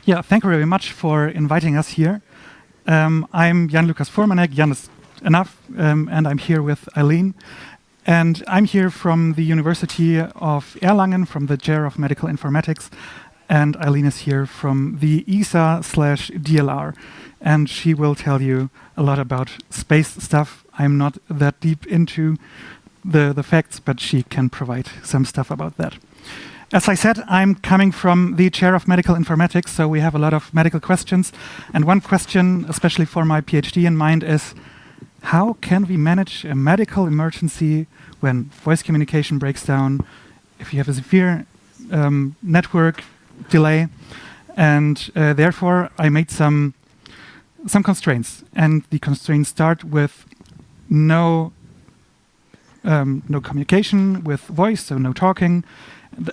Yeah, thank you very much for inviting us here. I'm Jan-Lukas Formanek, Jan is enough, and I'm here with Eileen. And I'm here from the University of Erlangen, from the Chair of Medical Informatics, and Eileen is here from the ESA/DLR. And she will tell you a lot about space stuff. I'm not that deep into the facts, but she can provide some stuff about that. As I said, I'm coming from the Chair of Medical Informatics, so we have a lot of medical questions. And one question, especially for my PhD in mind, is how can we manage a medical emergency when voice communication breaks down, if you have a severe network delay? And therefore, I made some constraints. And the constraints start with no communication with voice, so no talking,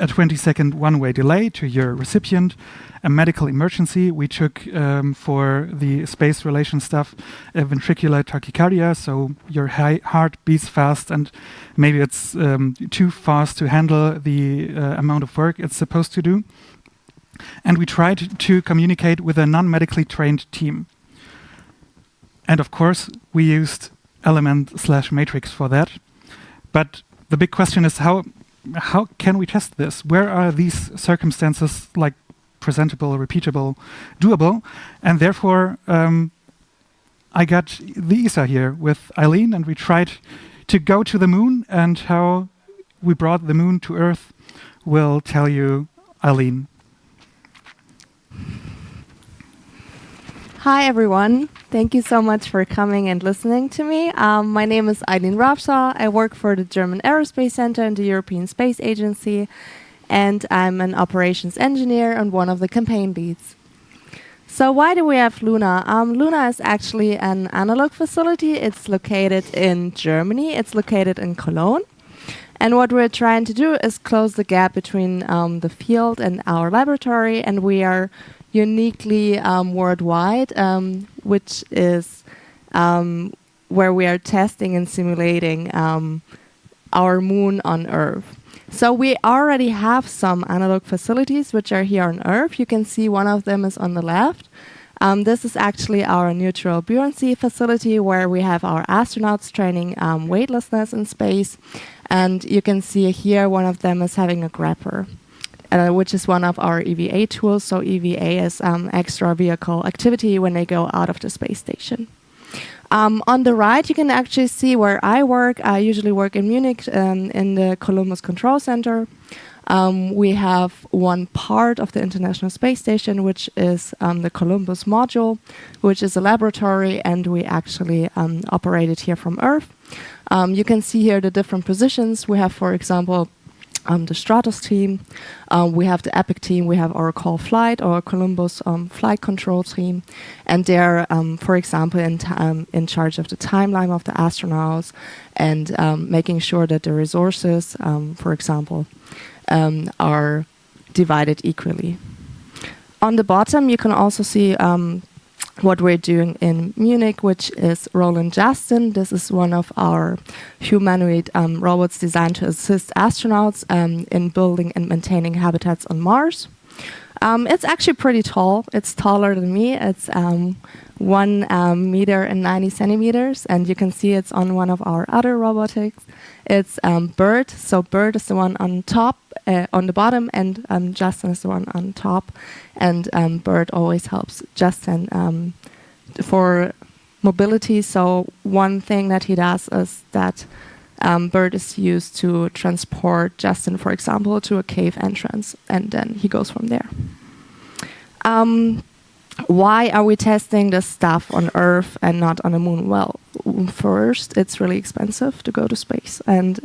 a 20-second one-way delay to your recipient, a medical emergency. We took for the space relation stuff a ventricular tachycardia, so your heart beats fast and maybe it's too fast to handle the amount of work it's supposed to do. And we tried to communicate with a non-medically trained team. And of course, we used element/matrix for that. But the big question is how can we test this? Where are these circumstances like presentable, repeatable, doable? And therefore, I got the ESA here with Eileen, and we tried to go to the moon, and how we brought the moon to Earth will tell you Eileen. Hi, everyone. Thank you so much for coming and listening to me. My name is Eileen Rabshaw. I work for the German Aerospace Center and the European Space Agency, and I'm an operations engineer and one of the campaign leads. So why do we have Luna? Luna is actually an analog facility. It's located in Germany. It's located in Cologne. And what we're trying to do is close the gap between the field and our laboratory, and we are uniquely worldwide, which is where we are testing and simulating our moon on Earth. So we already have some analog facilities which are here on Earth. You can see one of them is on the left. This is actually our neutral buoyancy facility where we have our astronauts training weightlessness in space. And you can see here one of them is having a grabber, which is one of our EVA tools. So EVA is extra vehicle activity when they go out of the space station. On the right, you can actually see where I work. I usually work in Munich in the Columbus Control Center. We have one part of the International Space Station, which is the Columbus module, which is a laboratory, and we actually operate it here from Earth. You can see here the different positions. We have, for example, the Stratos team, we have the EPIC team, we have our call flight, our Columbus flight control team, and they're, for example, in charge of the timeline of the astronauts and making sure that the resources, for example, are divided equally. On the bottom, you can also see what we're doing in Munich, which is Roland Justin. This is one of our humanoid robots designed to assist astronauts in building and maintaining habitats on Mars. It's actually pretty tall. It's taller than me. It's 1 meter and 90 centimeters, and you can see it's on one of our other robotics. It's Bird. So Bird is the one on top, on the bottom, and Justin is the one on top. And Bird always helps Justin for mobility. So one thing that he does is that Bird is used to transport Justin, for example, to a cave entrance, and then he goes from there. Why are we testing this stuff on Earth and not on the moon? Well, first, it's really expensive to go to space. And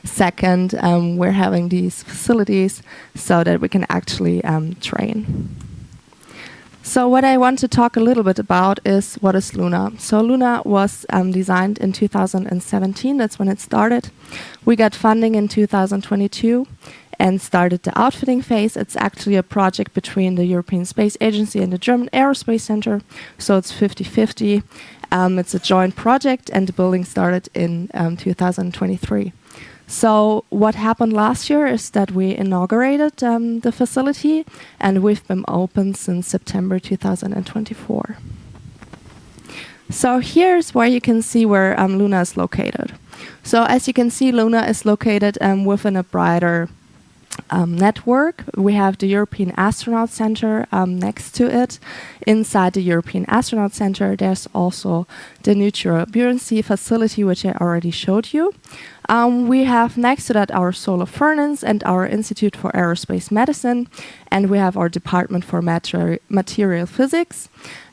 second, we're having these facilities so that we can actually train. So what I want to talk a little bit about is what is Luna. So Luna was designed in 2017. That's when it started. We got funding in 2022 and started the outfitting phase. It's actually a project between the European Space Agency and the German Aerospace Center. So it's 50-50. It's a joint project, and the building started in 2023. So what happened last year is that we inaugurated the facility, and we've been open since September 2024. So here's where you can see where Luna is located. So as you can see, Luna is located within a brighter network. We have the European Astronaut Center next to it. Inside the European Astronaut Center, there's also the nuclear buoyancy facility, which I already showed you. We have next to that our solar furnace and our Institute for Aerospace Medicine, and we have our Department for Material Physics.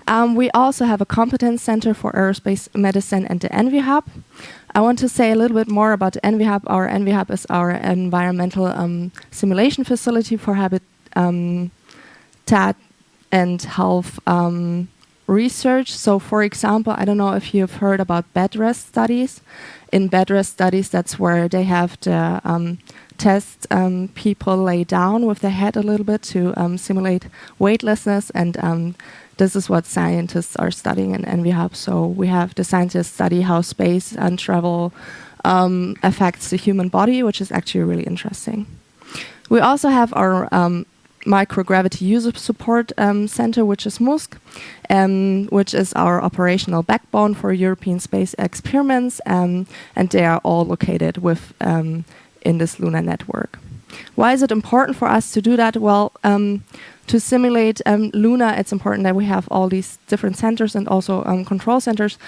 We also have a competence center for aerospace medicine and the ENVI Hub. I want to say a little bit more about the ENVI Hub. Our ENVI Hub is our environmental simulation facility for habitat and health research. So, for example, I don't know if you've heard about bed rest studies. In bed rest studies, that's where they have the test people lay down with their head a little bit to simulate weightlessness, and this is what scientists are studying in ENVI Hub. So we have the scientists study how space and travel affects the human body, which is actually really interesting. We also have our microgravity user support center, which is MUSC, which is our operational backbone for European space experiments, and they are all located in this Luna network. Why is it important for us to do that? Well, to simulate Luna, it's important that we have all these different centers and also control centers,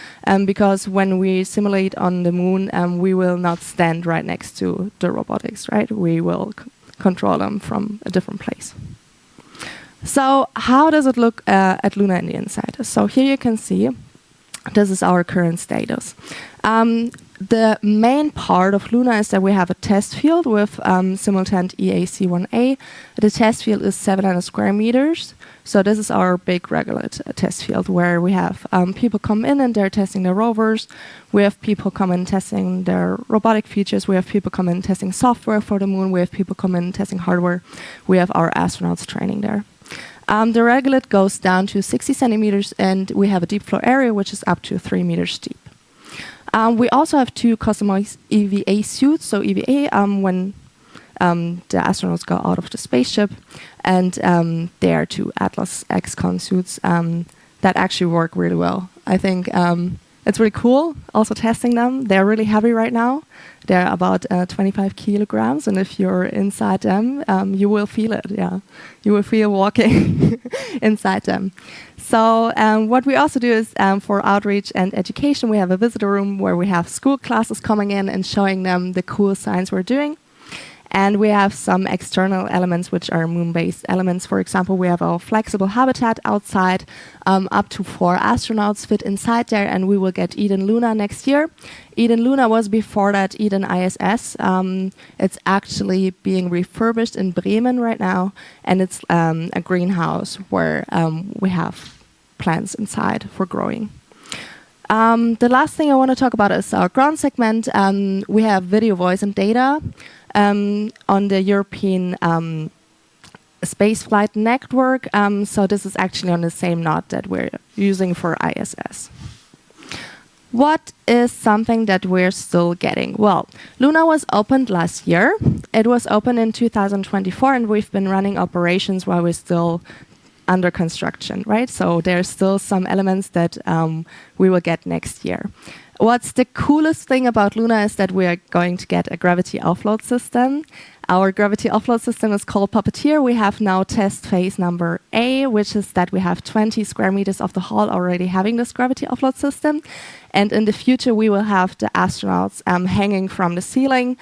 because when we simulate on the moon, we will not stand right next to the robotics, right? We will control them from a different place. So how does it look at Luna in the inside? So here you can see, this is our current status. The main part of Luna is that we have a test field with simultant EAC1A. The test field is 700 square meters. So this is our big regular test field where we have people come in and they're testing their rovers. We have people come in testing their robotic features. We have people come in testing software for the moon. We have people come in testing hardware. We have our astronauts training there. The regolith goes down to 60 centimeters, and we have a deep floor area which is up to 3 meters deep. We also have 2 customized EVA suits. So EVA, when the astronauts go out of the spaceship, and there are 2 Atlas XCon suits that actually work really well. I think it's really cool also testing them. They're really heavy right now. They're about 25 kilograms, and if you're inside them, you will feel it, yeah. You will feel walking inside them. So what we also do is for outreach and education, we have a visitor room where we have school classes coming in and showing them the cool science we're doing. And we have some external elements which are moon-based elements. For example, we have our flexible habitat outside. Up to 4 astronauts fit inside there, and we will get Eden Luna next year. Eden Luna was before that Eden ISS. It's actually being refurbished in Bremen right now, and it's a greenhouse where we have plants inside for growing. The last thing I want to talk about is our ground segment. We have video, voice, and data on the European spaceflight network. So this is actually on the same node that we're using for ISS. What is something that we're still getting? Well, Luna was opened last year. It was opened in 2024, and we've been running operations while we're still under construction, right? So there's still some elements that we will get next year. What's the coolest thing about Luna is that we are going to get a gravity offload system. Our gravity offload system is called Puppeteer. We have now test phase number A, which is that we have 20 square meters of the hall already having this gravity offload system. And in the future, we will have the astronauts hanging from the ceiling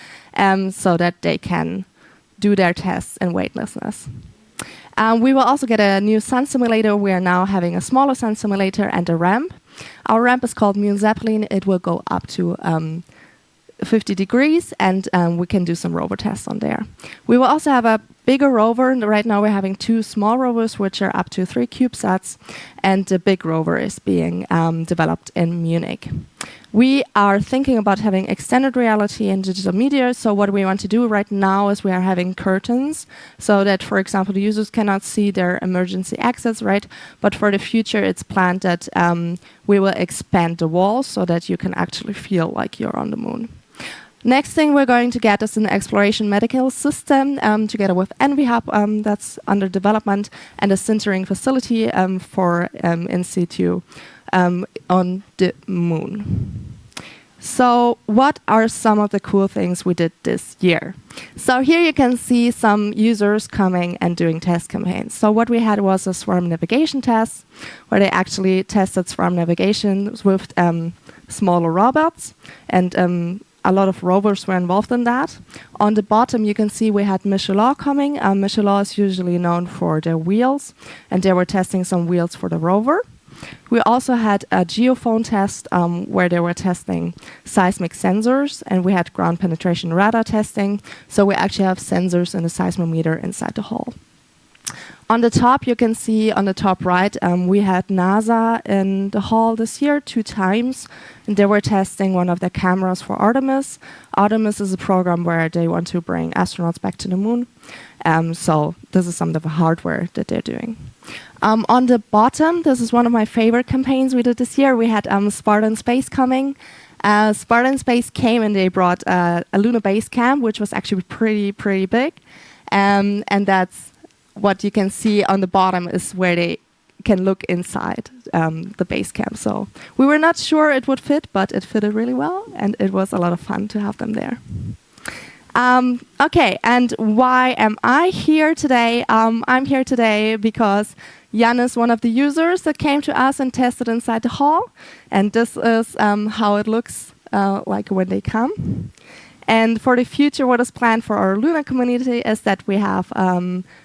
so that they can do their tests in weightlessness. We will also get a new sun simulator. We are now having a smaller sun simulator and a ramp. Our ramp is called Moon Zeppelin. It will go up to 50 degrees, and we can do some rover tests on there. We will also have a bigger rover. Right now we're having 2 small rovers, which are up to 3 CubeSats, and the big rover is being developed in Munich. We are thinking about having extended reality and digital media. So what we want to do right now is we are having curtains so that, for example, the users cannot see their emergency exits, right? But for the future, it's planned that we will expand the walls so that you can actually feel like you're on the moon. Next thing we're going to get is an exploration medical system together with NV-Hub that's under development, and a sintering facility for in situ on the moon. So what are some of the cool things we did this year? So here you can see some users coming and doing test campaigns. So what we had was a swarm navigation test, where they actually tested swarm navigation with smaller robots, and a lot of rovers were involved in that. On the bottom, you can see we had Michelin coming. Michelin is usually known for their wheels, and they were testing some wheels for the rover. We also had a geophone test where they were testing seismic sensors, and we had ground penetration radar testing. So we actually have sensors and a seismometer inside the hull. On the top, you can see on the top right, we had NASA in the hall this year 2 times, and they were testing one of their cameras for Artemis. Artemis is a program where they want to bring astronauts back to the moon. So this is some of the hardware that they're doing. On the bottom, this is one of my favorite campaigns we did this year. We had Spartan Space coming. Spartan Space came and they brought a lunar base camp, which was actually pretty big. And that's what you can see on the bottom is where they can look inside the base camp. So we were not sure it would fit, but it fitted really well, and it was a lot of fun to have them there. Okay, and why am I here today? I'm here today because Jan is one of the users that came to us and tested inside the hall, and this is how it looks like when they come. And for the future, what is planned for our Luna community is that we have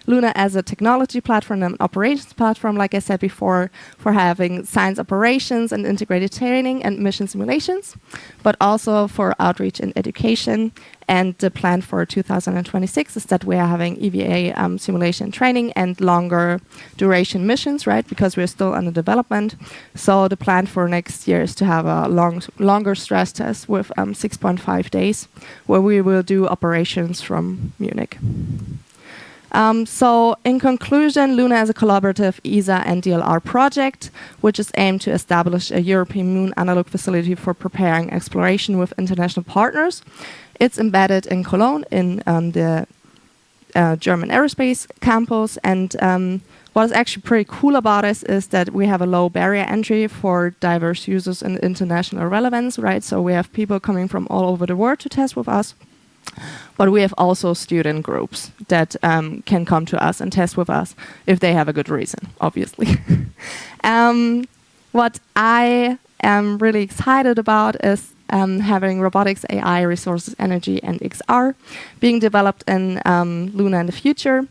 Luna as a technology platform and operations platform, like I said before, for having science operations and integrated training and mission simulations, but also for outreach and education. And the plan for 2026 is that we are having EVA simulation training and longer duration missions, right? Because we're still under development. So the plan for next year is to have a longer stress test with 6.5 days, where we will do operations from Munich. So in conclusion, Luna is a collaborative ESA and DLR project, which is aimed to establish a European moon analog facility for preparing exploration with international partners. It's embedded in Cologne in the German aerospace campus. And what is actually pretty cool about it is that we have a low barrier entry for diverse users and international relevance, right? So we have people coming from all over the world to test with us. But we have also student groups that can come to us and test with us if they have a good reason, obviously. What I am really excited about is having robotics, AI, resources, energy, and XR being developed in Luna in the future,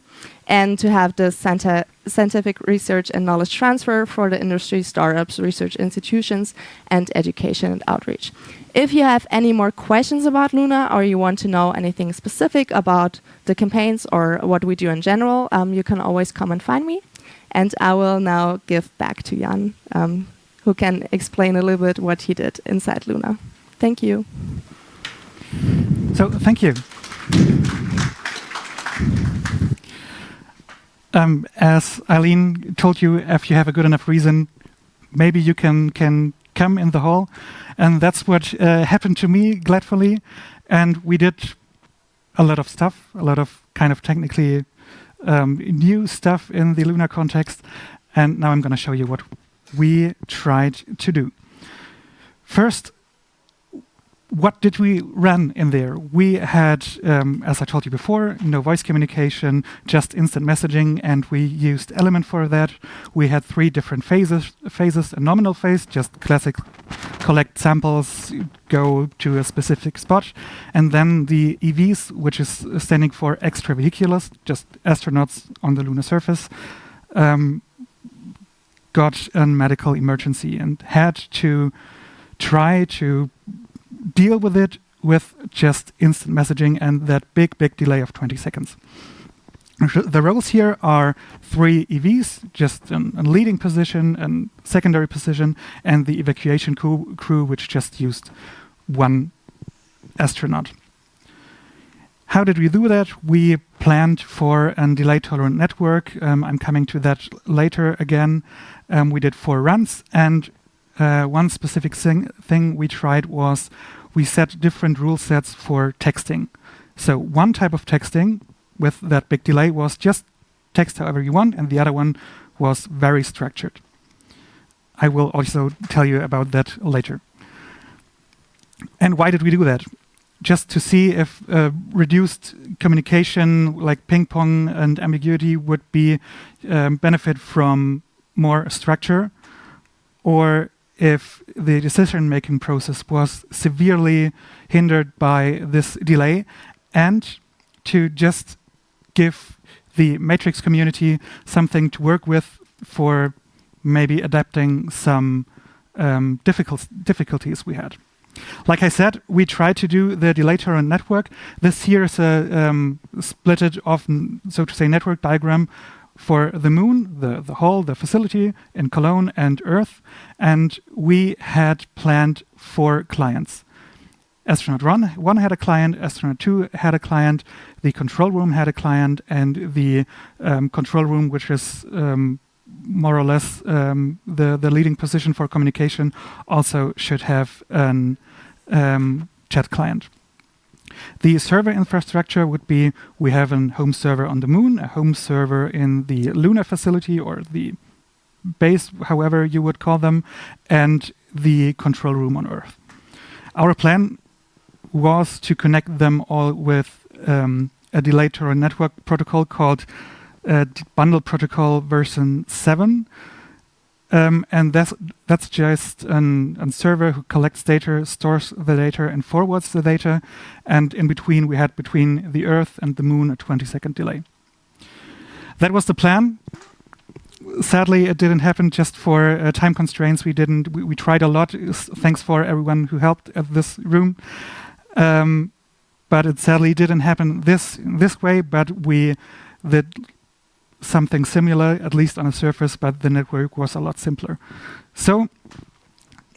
and to have the scientific research and knowledge transfer for the industry, startups, research institutions, and education and outreach. If you have any more questions about Luna, or you want to know anything specific about the campaigns or what we do in general, you can always come and find me. And I will now give back to Jan, who can explain a little bit what he did inside Luna. Thank you. So, thank you. As Eileen told you, if you have a good enough reason, maybe you can come in the hall. And that's what happened to me, gladfully. And we did a lot of stuff, a lot of kind of technically new stuff in the Luna context. And now I'm going to show you what we tried to do. First, what did we run in there? We had, as I told you before, no voice communication, just instant messaging, and we used Element for that. We had 3 different phases, a nominal phase, just classic collect samples, go to a specific spot, and then the EVs, which is standing for extravehiculars, just astronauts on the lunar surface, got a medical emergency and had to try to deal with it with just instant messaging and that big delay of 20 seconds. The roles here are 3 EVs, just a leading position and secondary position, and the evacuation crew, which just used 1 astronaut. How did we do that? We planned for a delay-tolerant network. I'm coming to that later again. We did 4 runs, and one specific thing we tried was we set different rule sets for texting. So one type of texting with that big delay was just text however you want, and the other one was very structured. I will also tell you about that later. And why did we do that? Just to see if reduced communication like ping pong and ambiguity would be benefit from more structure, or if the decision-making process was severely hindered by this delay, and to just give the matrix community something to work with for maybe adapting some difficulties we had. Like I said, we tried to do the delay-tolerant network. This here is a splitted off, so to say, network diagram for the moon, the hall, the facility in Cologne and Earth. And we had planned 4 clients. Astronaut 1 had a client, Astronaut 2 had a client, the control room had a client, and the control room, which is more or less the leading position for communication, also should have an chat client. The server infrastructure would be, we have a home server on the moon, a home server in the lunar facility or the base, however you would call them, and the control room on Earth. Our plan was to connect them all with a delay-tolerant network protocol called Bundle Protocol version 7. And that's just a server who collects data, stores the data, and forwards the data. And in between, we had between the Earth and the Moon a 20-second delay. That was the plan. Sadly, it didn't happen just for time constraints. We tried a lot. Thanks for everyone who helped at this room. But it sadly didn't happen this way. But we did something similar, at least on the surface, but the network was a lot simpler. So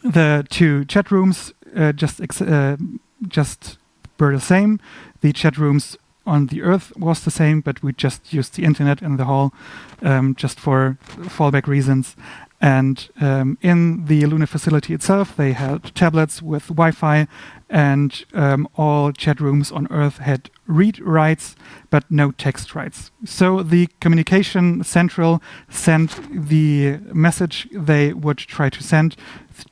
the 2 chat rooms just were the same. The chat rooms on the Earth was the same, but we just used the internet in the hall just for fallback reasons. And in the lunar facility itself, they had tablets with Wi-Fi, and all chat rooms on Earth had read writes, but no text writes. So the communication central sent the message they would try to send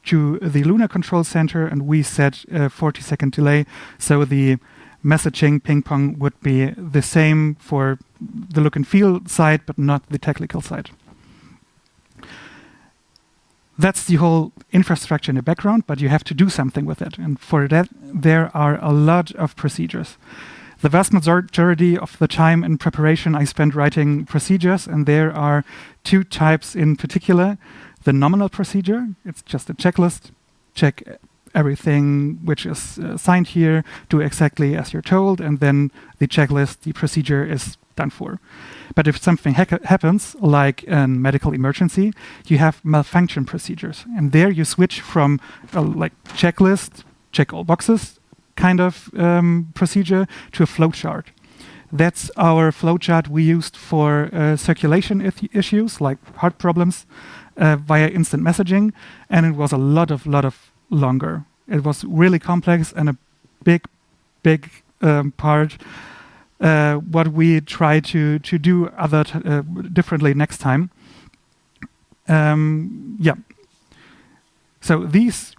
to the lunar control center, and we set a 40-second delay. So the messaging ping pong would be the same for the look and feel side, but not the technical side. That's the whole infrastructure in the background, but you have to do something with it. And for that, there are a lot of procedures. The vast majority of the time in preparation, I spent writing procedures, and there are 2 types in particular. The nominal procedure, it's just a checklist, check everything which is signed here, do exactly as you're told, and then the checklist, the procedure is done for. But if something happens, like a medical emergency, you have malfunction procedures. And there you switch from like checklist, check all boxes kind of procedure to a flowchart. That's our flowchart we used for circulation issues like heart problems via instant messaging. And it was a lot of longer. It was really complex and a big part what we try to do differently next time. So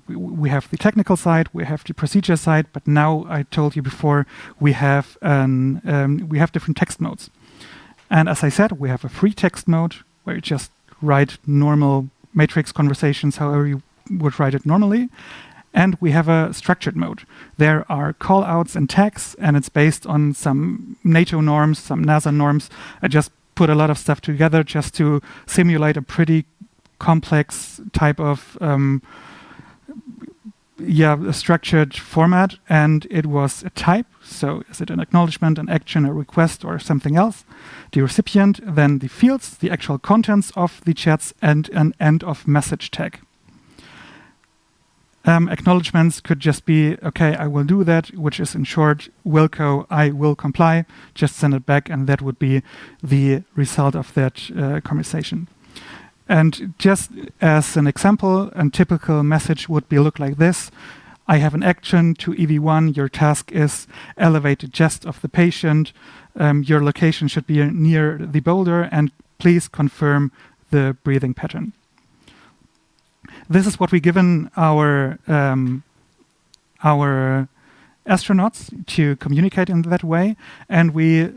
we have the technical side, we have the procedure side, but now I told you before we have different text modes. And as I said, we have a free text mode where you just write normal matrix conversations, however you would write it normally. And we have a structured mode. There are call-outs and tags, and it's based on some NATO norms, some NASA norms. I just put a lot of stuff together just to simulate a pretty complex type of a structured format, and it was a type. So is it an acknowledgement, an action, a request, or something else? The recipient, then the fields, the actual contents of the chats, and an end of message tag. Acknowledgements could just be, okay, I will do that, which is in short, Wilco, I will comply, just send it back, and that would be the result of that conversation. And just as an example, a typical message would look like this. I have an action to EV1. Your task is elevate the chest of the patient. Your location should be near the boulder, and please confirm the breathing pattern. This is what we given our astronauts to communicate in that way, and we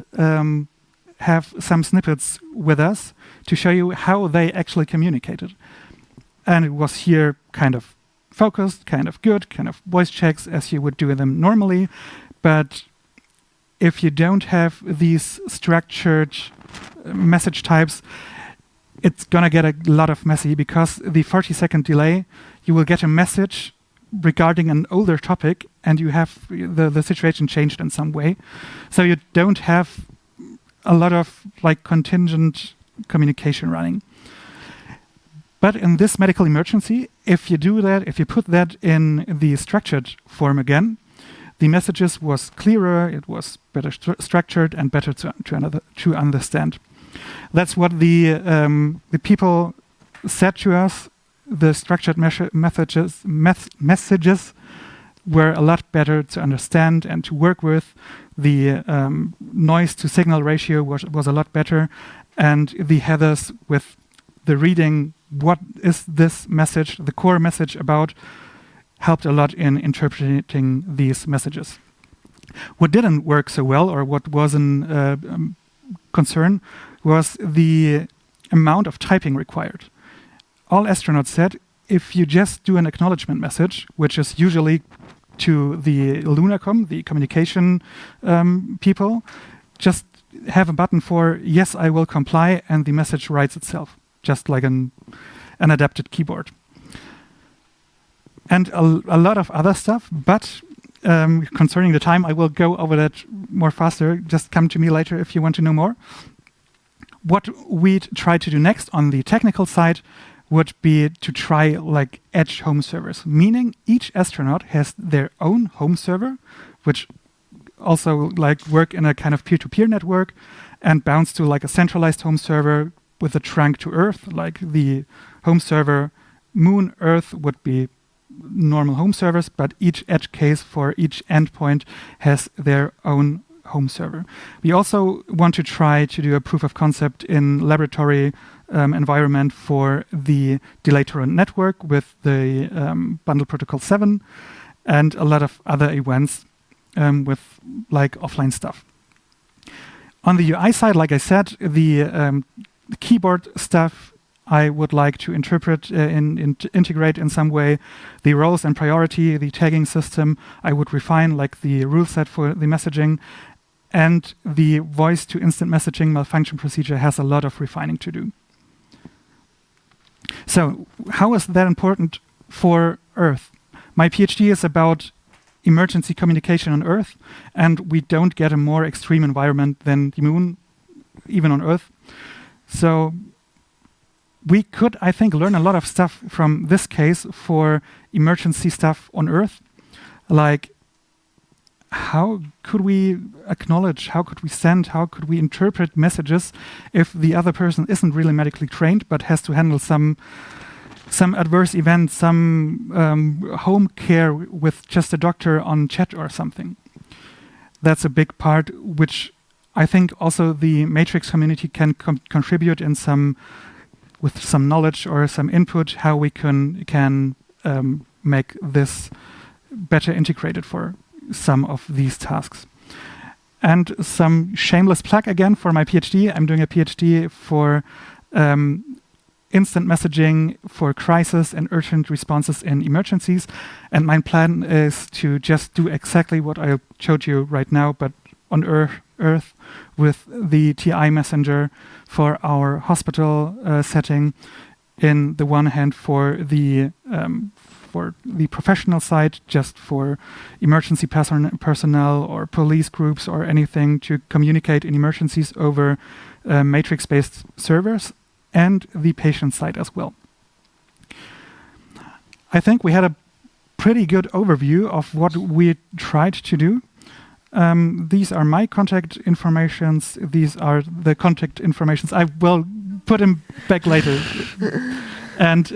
have some snippets with us to show you how they actually communicated. And it was here kind of focused, kind of good, kind of voice checks as you would do them normally. But if you don't have these structured message types, it's gonna get a lot of messy, because the 40-second delay, you will get a message regarding an older topic and you have the situation changed in some way. So you don't have a lot of like contingent communication running. But in this medical emergency, if you do that, if you put that in the structured form again, the messages was clearer, it was better structured and better to understand. That's what the people said to us. The structured messages were a lot better to understand and to work with. The noise to signal ratio was a lot better, and the headers with the reading, what is this message, the core message about, helped a lot in interpreting these messages. What didn't work so well, or what was a concern, was the amount of typing required. All astronauts said, if you just do an acknowledgement message, which is usually to the Lunacom, the communication people, just have a button for, yes, I will comply, and the message writes itself, just like an adapted keyboard. And a lot of other stuff, but concerning the time, I will go over that more faster. Just come to me later if you want to know more. What we'd try to do next on the technical side would be to try like edge home servers, meaning each astronaut has their own home server, which also like work in a kind of peer-to-peer network and bounce to like a centralized home server with a trunk to Earth. Like the home server Moon, Earth would be normal home servers, but each edge case for each endpoint has their own home server. We also want to try to do a proof of concept in laboratory environment for the delay-tolerant network with the bundle protocol 7 and a lot of other events with like offline stuff. On the UI side, like I said, the keyboard stuff I would like to interpret integrate in some way. The roles and priority, the tagging system, I would refine like the rule set for the messaging, and the voice to instant messaging malfunction procedure has a lot of refining to do. So how is that important for Earth? My PhD is about emergency communication on Earth, and we don't get a more extreme environment than the Moon, even on Earth. So we could, I think, learn a lot of stuff from this case for emergency stuff on Earth. Like, how could we acknowledge, how could we send, how could we interpret messages if the other person isn't really medically trained but has to handle some adverse event, some home care with just a doctor on chat or something? That's a big part, which I think also the Matrix community can contribute in with some knowledge or some input, how we can make this better integrated for some of these tasks. And some shameless plug again for my PhD. I'm doing a PhD for instant messaging for crisis and urgent responses in emergencies. And my plan is to just do exactly what I showed you right now, but on Earth with the TI messenger for our hospital setting. In the one hand for the for the professional side, just for emergency personnel or police groups or anything to communicate in emergencies over matrix-based servers, and the patient side as well. I think we had a pretty good overview of what we tried to do. These are my contact informations. These are the contact informations. I will put them back later. And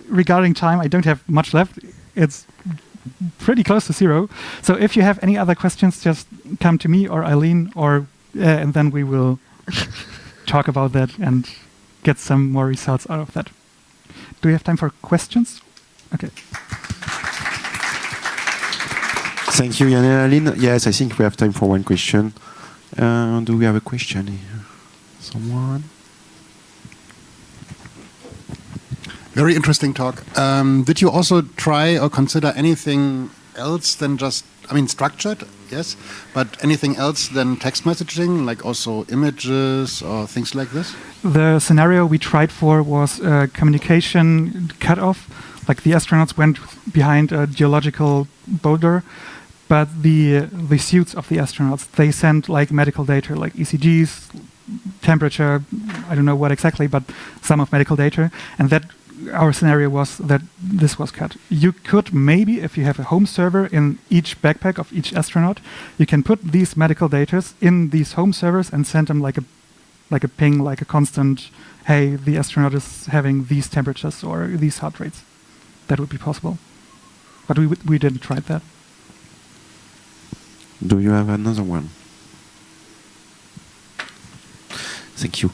regarding time, I don't have much left. It's pretty close to 0. So if you have any other questions, just come to me or Eileen, or and then we will talk about that and get some more results out of that. Do we have time for questions? Okay. Thank you, Jan and Eileen. Yes, I think we have time for one question. Do we have a question here? Someone? Very interesting talk. Did you also try or consider anything else than just, structured, yes, but anything else than text messaging, like also images or things like this? The scenario we tried for was communication cutoff, like the astronauts went behind a geological boulder, but the suits of the astronauts, they sent like medical data, like ECGs, temperature, I don't know what exactly, but some of medical data, and that our scenario was that this was cut. You could maybe, if you have a home server in each backpack of each astronaut, you can put these medical data in these home servers and send them like a ping, like a constant, hey, the astronaut is having these temperatures or these heart rates. That would be possible. But we didn't try that. Do you have another one? Thank you.